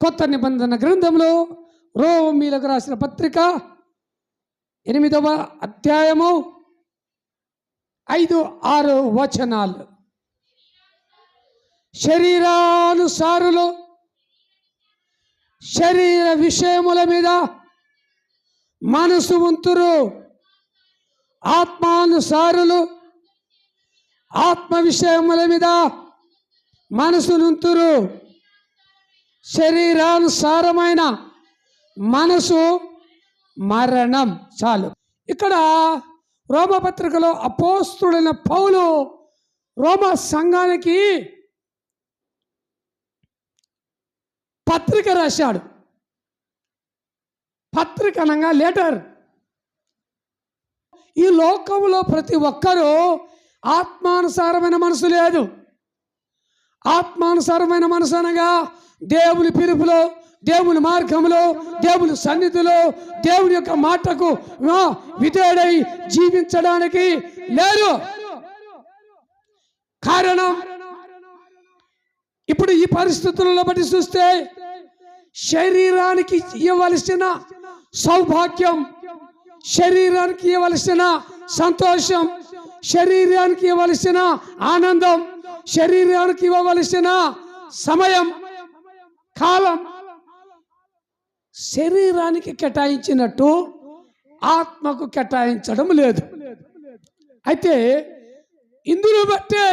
కొత్త నిబంధన గ్రంథంలో రోమీయులకు రాసిన పత్రిక 8వ అధ్యాయము 5-6 వచనాలు. శరీరానుసారులు శరీర విషయముల మీద మనసు ఉంతురు, ఆత్మానుసారులు ఆత్మ విషయముల మీద మనసునుంతురు. శరీరానుసారమైన మనసు మరణం. చాలు. ఇక్కడ రోమపత్రికలో అపోస్తుడైన పౌలు రోమా సంఘానికి పత్రిక రాశాడు. పత్రిక అనగా లెటర్. ఈ లోకంలో ప్రతి ఒక్కరూ ఆత్మానుసారమైన మనసు లేదు. ఆత్మానుసారమైన మనసు అనగా దేవుని పిలుపులో, దేవుని మార్గంలో, దేవుని సన్నిధిలో, దేవుని యొక్క మాటకు విధేయుడై జీవించడానికి లేదు. కారణం, ఇప్పుడు ఈ పరిస్థితులను బట్టి చూస్తే శరీరానికి ఇవ్వవలసిన సౌభాగ్యం, శరీరానికి ఇవ్వవలసిన సంతోషం, శరీరానికి ఇవ్వవలసిన ఆనందం, శరీరానికి ఇవ్వవలసిన సమయం, కాలం శరీరానికి కేటాయించినట్టు ఆత్మకు కేటాయించడం లేదు. అయితే ఇందును బట్టే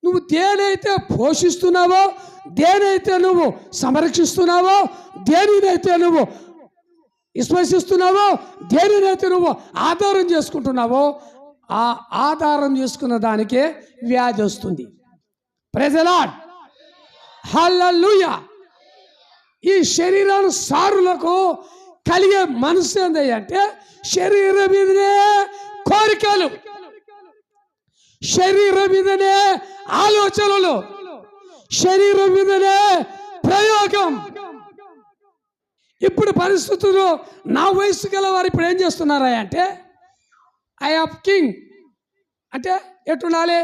నువ్వు దేనైతే పోషిస్తున్నావో, దేనైతే నువ్వు సంరక్షిస్తున్నావో, దేనినైతే నువ్వు విశ్వసిస్తున్నావో, దేనినైతే నువ్వు ఆధారం చేసుకుంటున్నావో, ఆ ఆధారం చేసుకున్న దానికే వ్యాధి వస్తుంది. ప్రైజ్ ది లార్డ్, హల్లెలూయా. ఈ శరీరానుసారులకు కలిగే మనసు ఏంటంటే శరీరం మీదనే కోరికలు, శరీరం మీదనే ఆలోచనలు, శరీరం మీదనే ప్రయోగం. ఇప్పుడు పరిస్థితులు నా వయసు గల వారు ఇప్పుడు ఏం చేస్తున్నారా అంటే ఐ ఆఫ్ కింగ్ అంటే ఎట్టుండాలి,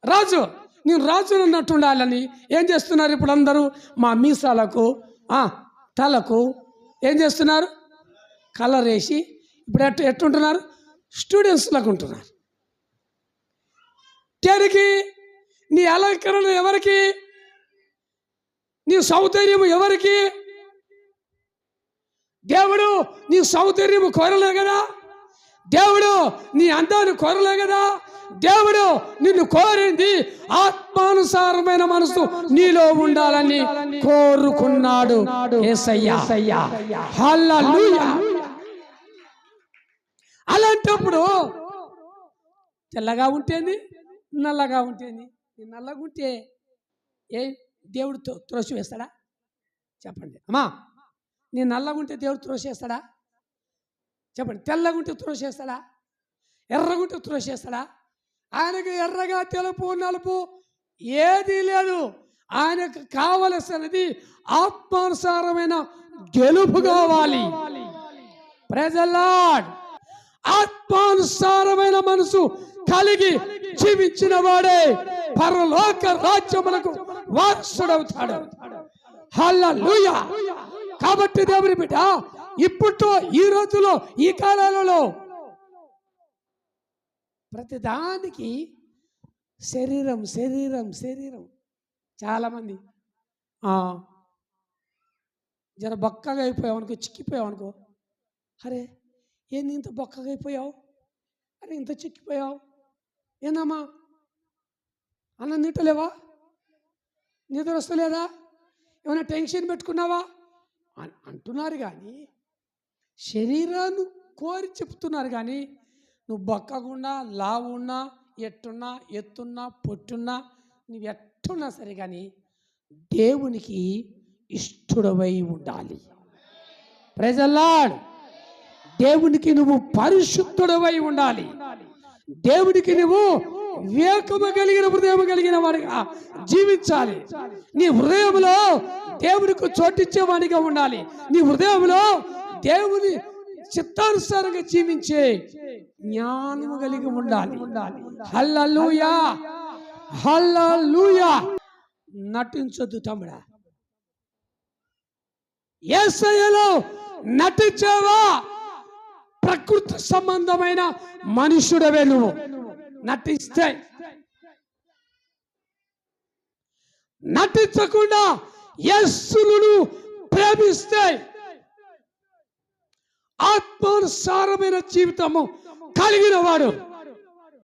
రాజు, నేను రాజు అన్నట్టు ఉండాలని ఏం చేస్తున్నారు ఇప్పుడు అందరూ? మా మీసాలకు తలకు ఏం చేస్తున్నారు? కలర్ వేసి ఇప్పుడు ఎట్టుంటున్నారు? స్టూడెంట్స్ లాగా ఉంటున్నారు. దేనికి? నీ అలంకరణ ఎవరికి? నీ సౌందర్యం ఎవరికి? దేవుడు నీ సౌందర్యము కోరలే కదా, దేవుడు నీ అందాన్ని కోరలే కదా. దేవుడు నిన్ను కోరింది ఆత్మానుసారమైన మనసు నీలో ఉండాలని కోరుకున్నాడు యేసయ్య. హల్లెలూయా. అలాంటప్పుడు తెల్లగా ఉంటేంది, నల్లగా ఉంటేంది. నల్లగా ఉంటే ఏ దేవుడు త్రోసివేస్తాడా? చెప్పండి అమ్మా. నీ నల్లగా ఉంటే దేవుడు త్రోసేస్తాడా? చెప్పండి. తెల్లగా ఉంటే త్రోసేస్తాడా? ఎర్రగా ఉంటే త్రోసేస్తాడా? ఆయనకు ఎర్రగా, తెలుపు, నలుపు ఏదీ లేదు. ఆయనకు కావలసినది ఆత్మానుసారమైన గెలుపు కావాలి. Praise the lord. ఆత్మానుసారమైన మనసు కలిగి జీవించిన వాడే పరలోక రాజ్యములకు వారసుడవుతాడు. హల్లెలూయా. కాబట్టి దేవుని బిడ్డ, ఇప్పుడు ఈ రోజులో, ఈ కాలాలలో ప్రతిదానికి శరీరం శరీరం శరీరం. చాలామంది జర బక్కగా అయిపోయావు అనుకో, చిక్కిపోయావు అనుకో, అరే ఏంది ఇంత బక్కగా అయిపోయావు, అరే ఇంత చిక్కిపోయావు, ఏందమ్మా అన్నం తింటలేవా, నిద్ర వస్తలేదా, ఏమైనా టెన్షన్ పెట్టుకున్నావా అంటున్నారు. కానీ శరీరాన్ని కోరి చెప్తున్నారు. కానీ నువ్వు బక్కగున్నా, లావున్నా, ఎట్టున్నా, ఎత్తున్నా, పొట్టున్నా, నువ్వు ఎట్టున్నా సరే కానీ దేవునికి ఇష్టడవై ఉండాలి. Praise the Lord. దేవునికి నువ్వు పరిశుద్ధుడవై ఉండాలి. దేవునికి నువ్వు వివేకము కలిగిన హృదయం కలిగిన వాడిగా జీవించాలి. నీ హృదయంలో దేవునికి చోటిచ్చేవాడిగా ఉండాలి. నీ హృదయంలో దేవుని చిత్తానుసారంగా జీవించే జ్ఞానము కలిగి ఉండాలి. హల్లెలూయా, హల్లెలూయా. నటించొద్దు తమ్ముడా. యేసయ్యలో నటించావా? ప్రకృతి సంబంధమైన మనుషుడవే నువ్వు. నటిస్తే, నటించకుండా యేసును ప్రేమిస్తే ఆత్మానుసారమైన జీవితము కలిగిన వాడు